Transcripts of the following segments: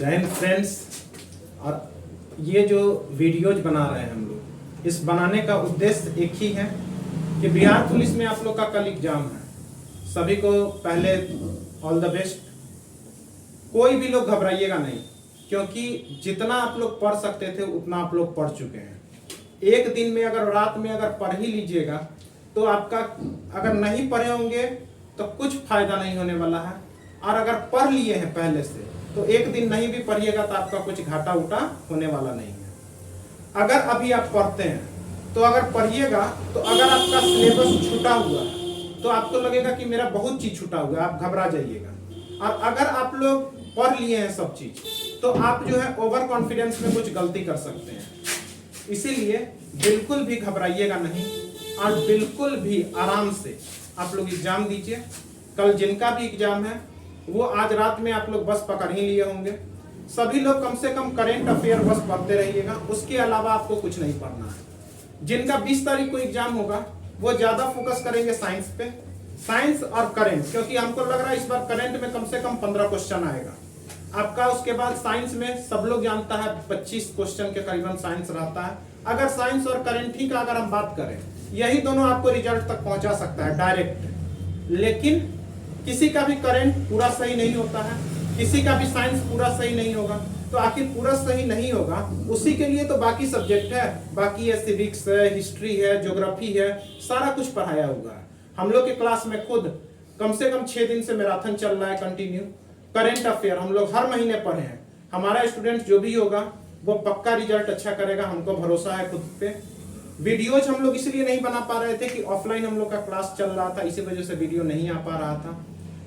जय हिंद फ्रेंड्स। और ये जो वीडियोज बना रहे हैं हम लोग, इस बनाने का उद्देश्य एक ही है कि बिहार पुलिस में आप लोग का कल एग्जाम है। सभी को पहले ऑल द बेस्ट। कोई भी लोग घबराइएगा नहीं, क्योंकि जितना आप लोग पढ़ सकते थे उतना आप लोग पढ़ चुके हैं। एक दिन में अगर रात में अगर पढ़ ही लीजिएगा तो आपका, अगर नहीं पढ़े होंगे तो कुछ फायदा नहीं होने वाला है। और अगर पढ़ लिए हैं पहले से तो एक दिन नहीं भी पढ़िएगा तो आपका कुछ घाटा उटा होने वाला नहीं है। अगर अभी आप पढ़ते हैं तो अगर पढ़िएगा तो अगर आपका सिलेबस छूटा हुआ है तो आपको लगेगा कि मेरा बहुत चीज छूटा हुआ है, आप घबरा जाइएगा। और अगर आप लोग पढ़ लिए हैं सब चीज तो आप जो है ओवर कॉन्फिडेंस में कुछ गलती कर सकते हैं। इसीलिए बिल्कुल भी घबराइएगा नहीं और बिल्कुल भी आराम से आप लोग एग्जाम दीजिए। कल जिनका भी एग्जाम है वो आज रात में आप लोग बस पकड़ ही लिए होंगे। सभी लोग कम से कम करंट अफेयर बस पढ़ते रहिएगा, उसके अलावा आपको कुछ नहीं पढ़ना है। जिनका 20 तारीख को एग्जाम होगा वो ज्यादा फोकस करेंगे साइंस पे, साइंस और करंट, क्योंकि हमको लग रहा है इस बार करंट में कम से कम 15 क्वेश्चन आएगा आपका। उसके बाद साइंस में सब लोग जानता है 25 क्वेश्चन के करीबन साइंस रहता है। अगर साइंस और करंट ही का अगर हम बात करें, यही दोनों आपको रिजल्ट तक पहुंचा सकता है डायरेक्ट। लेकिन किसी का भी करंट पूरा सही नहीं होता है, किसी का भी साइंस पूरा सही नहीं होगा। तो आखिर पूरा सही नहीं होगा उसी के लिए तो बाकी सब्जेक्ट है, बाकी है सिविक्स है, हिस्ट्री है, ज्योग्राफी है, सारा कुछ पढ़ाया हुआ है। हम लोग के क्लास में खुद कम से कम 6 दिन से मैराथन चल रहा है कंटिन्यू। करंट अफेयर हम लोग हर महीने पढ़े हैं। हमारा स्टूडेंट जो भी होगा वो पक्का रिजल्ट अच्छा करेगा, हमको भरोसा है खुद पे। वीडियोज हम लोग इसलिए नहीं बना पा रहे थे कि ऑफलाइन हम लोग का क्लास चल रहा था, इसी वजह से वीडियो नहीं आ पा रहा था।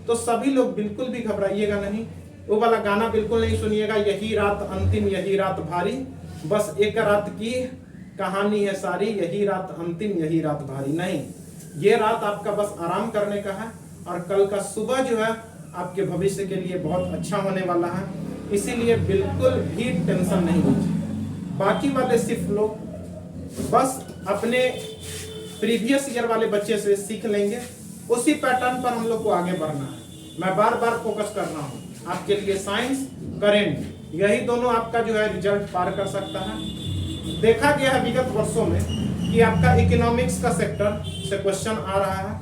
तो सभी लोग बिल्कुल भी घबराइएगा नहीं, वो वाला गाना बिल्कुल नहीं सुनिएगा, यही रात अंतिम यही रात भारी, बस एक रात की कहानी है सारी, यही रात अंतिम यही रात भारी। नहीं, ये रात आपका बस आराम करने का है और कल का सुबह जो है आपके भविष्य के लिए बहुत अच्छा होने वाला है। इसीलिए बिल्कुल भी टेंशन नहीं लीजिए। बाकी वाले सिर्फ लोग बस अपने प्रीवियस ईयर वाले बच्चे से सीख लेंगे, उसी पैटर्न पर हम लोग को आगे बढ़ना है। मैं बार बार फोकस कर रहा हूँ आपके लिए, साइंस करेंट, यही दोनों आपका जो है रिजल्ट पार कर सकता है। देखा गया है विगत वर्षों में कि आपका इकोनॉमिक्स का सेक्टर से क्वेश्चन आ रहा है।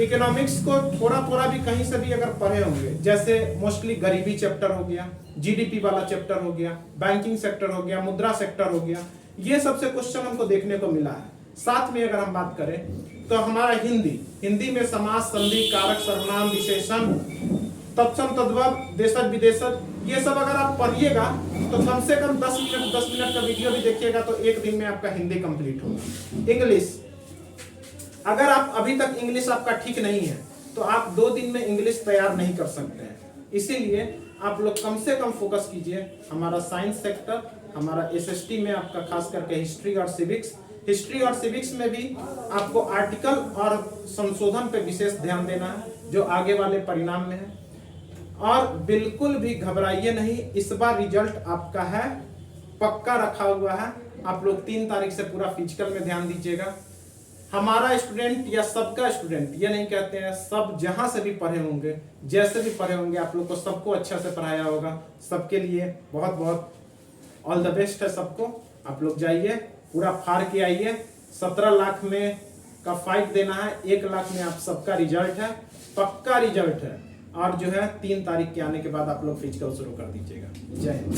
इकोनॉमिक्स को थोड़ा थोड़ा भी कहीं से भी अगर पढ़े होंगे, जैसे मोस्टली गरीबी चैप्टर हो गया, जीडीपी वाला चैप्टर हो गया, बैंकिंग सेक्टर हो गया, मुद्रा सेक्टर हो गया, ये सबसे क्वेश्चन हमको देखने को मिला है। साथ में अगर हम बात करें तो हमारा हिंदी में समास, संधि, कारक, सर्वनाम, विशेषण, तत्सम, तद्भव, देशज, विदेशज, ये सब अगर आप पढ़िएगा तो कम से कम 10 मिनट का वीडियो भी देखिएगा तो एक दिन में आपका हिंदी कंप्लीट होगा। इंग्लिश, अगर आप अभी तक इंग्लिश आपका ठीक नहीं है तो आप 2 दिन में इंग्लिश तैयार नहीं कर सकते हैं। इसीलिए आप लोग कम से कम फोकस कीजिए। हमारा साइंस सेक्टर, हमारा एसएसटी में आपका खास करके हिस्ट्री और सिविक्स में भी आपको आर्टिकल और संशोधन पे विशेष ध्यान देना है जो आगे वाले परिणाम में है। और बिल्कुल भी घबराइए नहीं, इस बार रिजल्ट आपका है, पक्का रखा हुआ है। आप लोग 3 तारीख से पूरा फिजिकल में ध्यान दीजिएगा। हमारा स्टूडेंट या सबका स्टूडेंट, ये नहीं कहते हैं, सब जहां से भी पढ़े होंगे, जैसे भी पढ़े होंगे, आप लोग को सबको अच्छा से पढ़ाया होगा। सबके लिए बहुत बहुत ऑल द बेस्ट है सबको। आप लोग जाइए, पूरा फाड़ के आइए। 17 लाख में का फाइट देना है, 1 लाख में आप सबका रिजल्ट है, पक्का रिजल्ट है। और जो है 3 तारीख के आने के बाद आप लोग फिजिकल शुरू कर दीजिएगा। जय हिंद।